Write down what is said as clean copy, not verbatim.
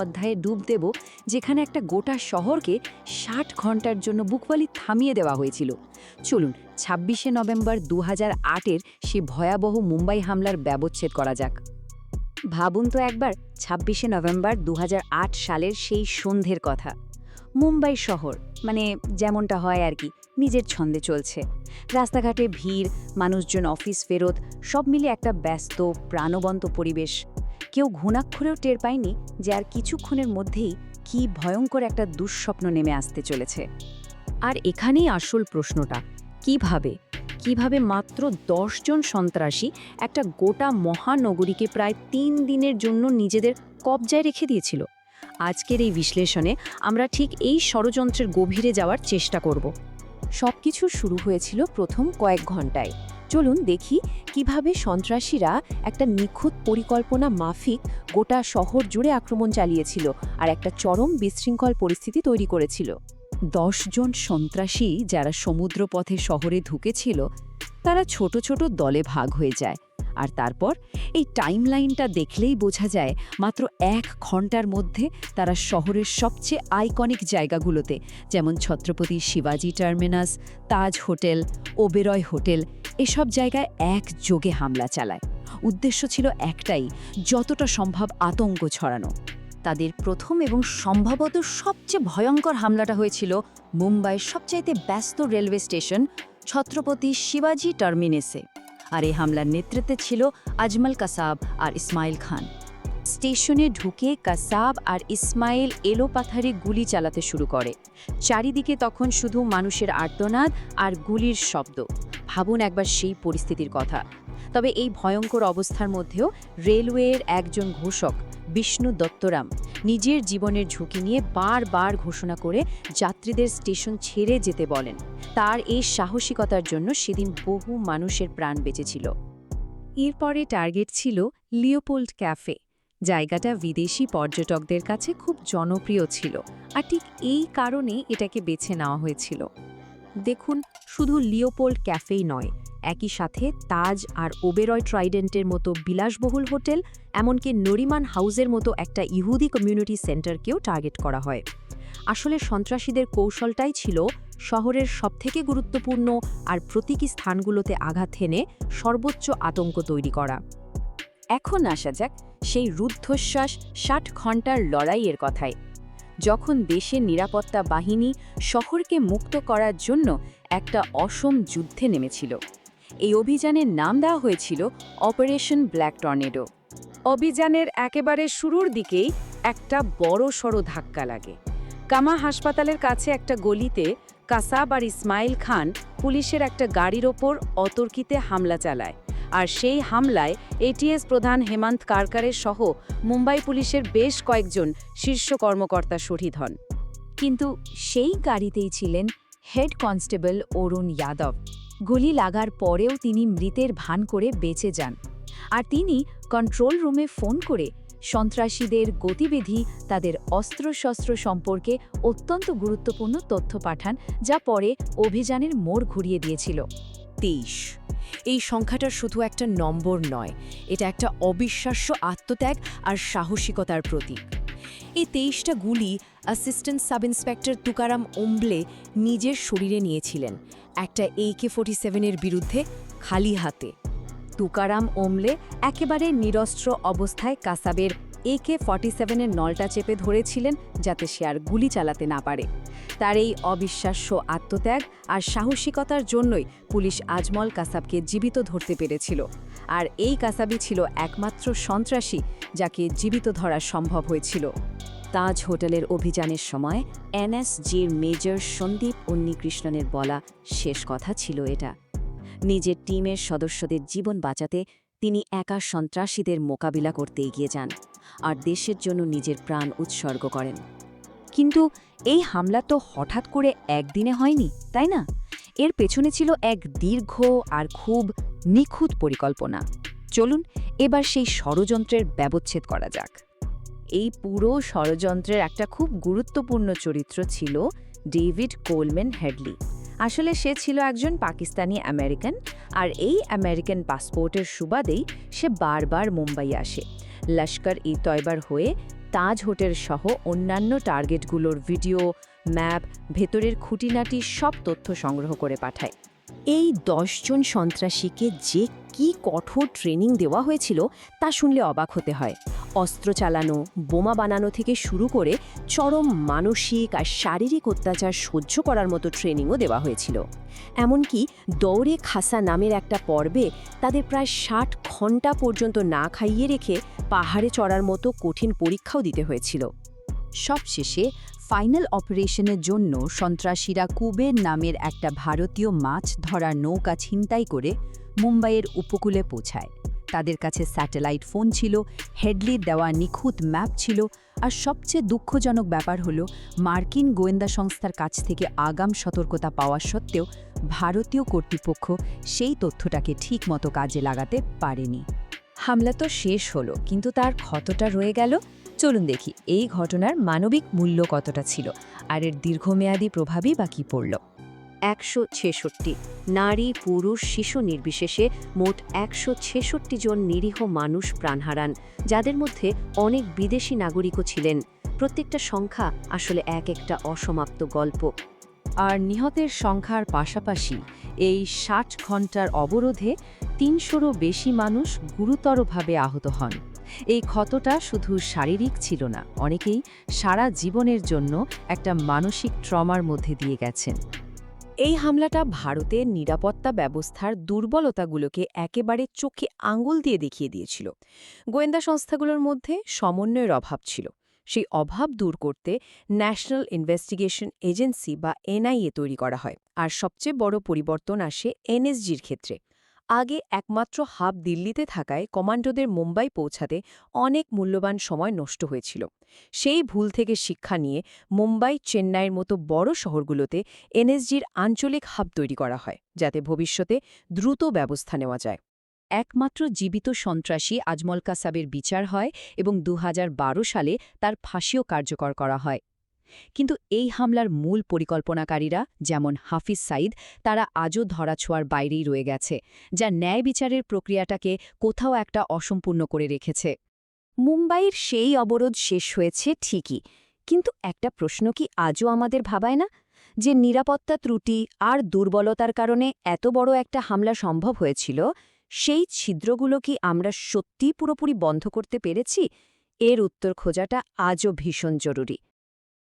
অধ্যায়ে ডুব দেব, যেখানে একটা গোটা শহরকে ৬০ ঘন্টার জন্য বুকবালি থামিয়ে দেওয়া হয়েছিল। চলুন ২৬শে নভেম্বর ২০০৮-এর সেই ভয়াবহ মুম্বাই হামলার ব্যবচ্ছেদ করা যাক। ভাবুন তো একবার, ২৬শে নভেম্বর ২০০৮ সালের সেই সন্ধ্যের কথা। মুম্বাই শহর মানে যেমনটা হয় আর কি, নিজের ছন্দে চলছে। রাস্তাঘাটে ভিড়, মানুষজন অফিস ফেরত, সব মিলে একটা ব্যস্ত প্রাণবন্ত পরিবেশ। কেউ ঘুণাক্ষরেও টের পায়নি যে আর কিছুক্ষণের মধ্যেই কী ভয়ঙ্কর একটা দুঃস্বপ্ন নেমে আসতে চলেছে। আর এখানেই আসল প্রশ্নটা, কিভাবে মাত্র ১০ জন সন্ত্রাসী একটা গোটা মহানগরীকে প্রায় ৩ দিনের জন্য নিজেদের কবজায় রেখে দিয়েছিল? আজকের এই বিশ্লেষণে আমরা ঠিক এই ষড়যন্ত্রের গভীরে যাওয়ার চেষ্টা করব। সবকিছু শুরু হয়েছিল প্রথম কয়েক ঘন্টায়। চলুন দেখি কিভাবে সন্ত্রাসীরা একটা নিখুঁত পরিকল্পনা মাফিক গোটা শহর জুড়ে আক্রমণ চালিয়েছিল আর একটা চরম বিশৃঙ্খল পরিস্থিতি তৈরি করেছিল। ১০ জন সন্ত্রাসী যারা সমুদ্রপথে শহরে ঢুকেছিল, তারা ছোট ছোট দলে ভাগ হয়ে যায়। আর তারপর এই টাইমলাইনটা দেখলেই বোঝা যায়, মাত্র ১ ঘন্টার মধ্যে তারা শহরের সবচেয়ে আইকনিক জায়গাগুলোতে, যেমন ছত্রপতি শিবাজি টার্মিনাস, তাজ হোটেল, ওবেরয় হোটেল, এসব জায়গায় একযোগে হামলা চালায়। উদ্দেশ্য ছিল একটাই, যতটা সম্ভব আতঙ্ক ছড়ানো। তাদের প্রথম এবং সম্ভবত সবচেয়ে ভয়ঙ্কর হামলাটা হয়েছিল মুম্বাইয়ের সবচাইতে ব্যস্ত রেলওয়ে স্টেশন ছত্রপতি শিবাজি টার্মিনাসে। আর এই হামলার নেতৃত্বে ছিল আজমল কাসাব আর ইসমাইল খান। স্টেশনে ঢুকে কাসাব আর ইসমাইল এলোপাথারি গুলি চালাতে শুরু করে। চারিদিকে তখন শুধু মানুষের আর্তনাদ আর গুলির শব্দ। ভাবুন একবার সেই পরিস্থিতির কথা। তবে এই ভয়ঙ্কর অবস্থার মধ্যেও রেলওয়ের একজন ঘোষক বিষ্ণু দত্তরাম নিজের জীবনের ঝুঁকি নিয়ে বারবার ঘোষণা করে যাত্রীদের স্টেশন ছেড়ে যেতে বলেন। তার এই সাহসিকতার জন্য সেদিন বহু মানুষের প্রাণ বেঁচেছিল। এরপরে টার্গেট ছিল লিওপোল্ড ক্যাফে। জায়গাটা বিদেশি পর্যটকদের কাছে খুব জনপ্রিয় ছিল, আর ঠিক এই কারণে এটাকে বেছে নেওয়া হয়েছিল। দেখুন, শুধু লিওপোল্ড ক্যাফেই নয়, একই সাথে তাজ আর ওবেরয় ট্রাইডেন্টের মতো বিলাসবহুল হোটেল, এমনকি নরিমান হাউসের মতো একটা ইহুদি কমিউনিটি সেন্টারকেও টার্গেট করা হয়। আসলে সন্ত্রাসীদের কৌশলটাই ছিল শহরের সবথেকে গুরুত্বপূর্ণ আর প্রতীকী স্থানগুলোতে আঘাত হেনে সর্বোচ্চ আতঙ্ক তৈরি করা। এখন আসা যাক সেই রুদ্ধশ্বাস ৬০ ঘন্টার লড়াইয়ের কথায়, যখন দেশের নিরাপত্তা বাহিনী শহরকে মুক্ত করার জন্য একটা অসম যুদ্ধে নেমেছিল। এই অভিযানের নাম দেওয়া হয়েছিল অপারেশন ব্ল্যাক টর্নেডো। অভিযানের একেবারে শুরুর দিকেই একটা বড়সড় ধাক্কা লাগে। কামা হাসপাতালের কাছে একটা গলিতে কাসাব আর ইসমাইল খান পুলিশের একটা গাড়ির ওপর অতর্কিতে হামলা চালায়। আর সেই হামলায় এটিএস প্রধান হেমন্ত কারকারের সহ মুম্বাই পুলিশের বেশ কয়েকজন শীর্ষ কর্মকর্তা শহীদ হন। কিন্তু সেই গাড়িতেই ছিলেন হেড কনস্টেবল অরুণ যাদব। গুলি লাগার পরেও তিনি মৃতের ভান করে বেঁচে যান। আর তিনি কন্ট্রোল রুমে ফোন করে সন্ত্রাসীদের গতিবিধি, তাদের অস্ত্রশস্ত্র সম্পর্কে অত্যন্ত গুরুত্বপূর্ণ তথ্য পাঠান, যা পরে অভিযানের মোড় ঘুরিয়ে দিয়েছিল। ২৩। এই সংখ্যাটা শুধু একটা নম্বর নয়, এটা একটা অবিশ্বাস্য আত্মত্যাগ আর সাহসিকতার প্রতীক। এই ২৩টা গুলি অ্যাসিস্ট্যান্ট সাব ইন্সপেক্টর তুকারাম ওম্বলে নিজের শরীরে নিয়েছিলেন, একটা AK-47-এর বিরুদ্ধে খালি হাতে। তুকারাম ওম্বলে একেবারে নিরস্ত্র অবস্থায় কাসাবের AK-47-এর নলটা চেপে ধরেছিলেন, যাতে সে আর গুলি চালাতে না পারে। তার এই অবিশ্বাস্য আত্মত্যাগ আর সাহসিকতার জন্যই পুলিশ আজমল কাসাবকে জীবিত ধরতে পেরেছিল। আর এই কাসাবই ছিল একমাত্র সন্ত্রাসী যাকে জীবিত ধরা সম্ভব হয়েছিল। তাজ হোটেলের অভিযানের সময় NSGর মেজর সন্দীপ উন্নিকৃষ্ণনের বলা শেষ কথা ছিল এটা। নিজের টিমের সদস্যদের জীবন বাঁচাতে তিনি একা সন্ত্রাসীদের মোকাবিলা করতে এগিয়ে যান আর দেশের জন্য নিজের প্রাণ উৎসর্গ করেন। কিন্তু এই হামলা তো হঠাৎ করে একদিনে হয়নি, তাই না? এর পেছনে ছিল এক দীর্ঘ আর খুব নিখুঁত পরিকল্পনা। চলুন এবার সেই ষড়যন্ত্রের ব্যবচ্ছেদ করা যাক। এই পুরো ষড়যন্ত্রের একটা খুব গুরুত্বপূর্ণ চরিত্র ছিল ডেভিড কোলম্যান হেডলি। আসলে সে ছিল একজন পাকিস্তানি আমেরিকান, আর এই আমেরিকান পাসপোর্টের সুবাদেই সে বারবার মুম্বাই আসে। লস্কর-ই তয়বার হয়ে তাজ হোটেল সহ অন্যান্য টার্গেটগুলোর ভিডিও, ম্যাপ, ভেতরের খুঁটিনাটি সব তথ্য সংগ্রহ করে পাঠায়। এই ১০ জন সন্ত্রাসীকে যে কি কঠোর ট্রেনিং দেওয়া হয়েছিল তা শুনলে অবাক হতে হয়। অস্ত্র চালানো, বোমা বানানো থেকে শুরু করে চরম মানসিক আর শারীরিক অত্যাচার সহ্য করার মতো ট্রেনিংও দেওয়া হয়েছিল। এমনকি দৌড়ে খাসা নামের একটা পর্বে তাদের প্রায় ৬০ ঘন্টা পর্যন্ত না খাইয়ে রেখে পাহাড়ে চড়ার মতো কঠিন পরীক্ষাও দিতে হয়েছিল। সবশেষে ফাইনাল অপারেশনের জন্য সন্ত্রাসীরা কুবের নামের একটা ভারতীয় মাছ ধরার নৌকা ছিনতাই করে মুম্বাইয়ের উপকূলে পৌঁছায়। তাদের কাছে স্যাটেলাইট ফোন ছিল, হেডলির দেওয়া নিখুঁত ম্যাপ ছিল, আর সবচেয়ে দুঃখজনক ব্যাপার হলো মার্কিন গোয়েন্দা সংস্থার কাছ থেকে আগাম সতর্কতা পাওয়া সত্ত্বেও ভারতীয় কর্তৃপক্ষ সেই তথ্যটাকে ঠিকমতো কাজে লাগাতে পারেনি। হামলা তো শেষ হলো, কিন্তু তার ক্ষতটা রয়ে গেল। চলুন দেখি এই ঘটনার মানবিক মূল্য কতটা ছিল, আর এর দীর্ঘমেয়াদী প্রভাবই বা কী পড়ল। ১৬৬ নারী, পুরুষ, শিশু নির্বিশেষে মোট ১৬৬ জন নিরীহ মানুষ প্রাণ হারান, যাদের মধ্যে অনেক বিদেশি নাগরিকও ছিলেন। প্রত্যেকটা সংখ্যা আসলে একটা অসমাপ্ত গল্প। আর নিহতের সংখ্যার পাশাপাশি এই ৬০ ঘণ্টার অবরোধে ৩০০রও বেশি মানুষ গুরুতরভাবে আহত হন। এই ক্ষতটা শুধু শারীরিক ছিল না, অনেকেই সারা জীবনের জন্য একটা মানসিক ট্রমার মধ্যে দিয়ে গেছেন। এই হামলাটা ভারতের নিরাপত্তা ব্যবস্থার দুর্বলতাগুলোকে একেবারে চোখে আঙুল দিয়ে দেখিয়ে দিয়েছিল। গোয়েন্দা সংস্থাগুলোর মধ্যে সমন্বয়ের অভাব ছিল। সেই অভাব দূর করতে ন্যাশনাল ইনভেস্টিগেশন এজেন্সি বা এনআইএ তৈরি করা হয়। আর সবচেয়ে বড় পরিবর্তন আসে এনএসজির ক্ষেত্রে। আগে একমাত্র হাব দিল্লিতে থাকায় কমান্ডোদের মুম্বাই পৌঁছাতে অনেক মূল্যবান সময় নষ্ট হয়েছিল। সেই ভুল থেকে শিক্ষা নিয়ে মুম্বাই, চেন্নাইয়ের মতো বড় শহরগুলোতে এনএসজির আঞ্চলিক হাব তৈরি করা হয়, যাতে ভবিষ্যতে দ্রুত ব্যবস্থা নেওয়া যায়। একমাত্র জীবিত সন্ত্রাসী আজমল কাসাবের বিচার হয় এবং ২০১২ সালে তার ফাঁসিও কার্যকর করা হয়। কিন্তু এই হামলার মূল পরিকল্পনাকারীরা, যেমন হাফিজ সাইদ, তারা আজও ধরাছোঁয়ার বাইরেই রয়ে গেছে, যা ন্যায় বিচারের প্রক্রিয়াটাকে কোথাও একটা অসম্পূর্ণ করে রেখেছে। মুম্বাইয়ের সেই অবরোধ শেষ হয়েছে ঠিকই, কিন্তু একটা প্রশ্ন কি আজও আমাদের ভাবায় না, যে নিরাপত্তা ত্রুটি আর দুর্বলতার কারণে এত বড় একটা হামলা সম্ভব হয়েছিল, সেই ছিদ্রগুলো কি আমরা সত্যিই পুরোপুরি বন্ধ করতে পেরেছি? এর উত্তর খোঁজাটা আজও ভীষণ জরুরি।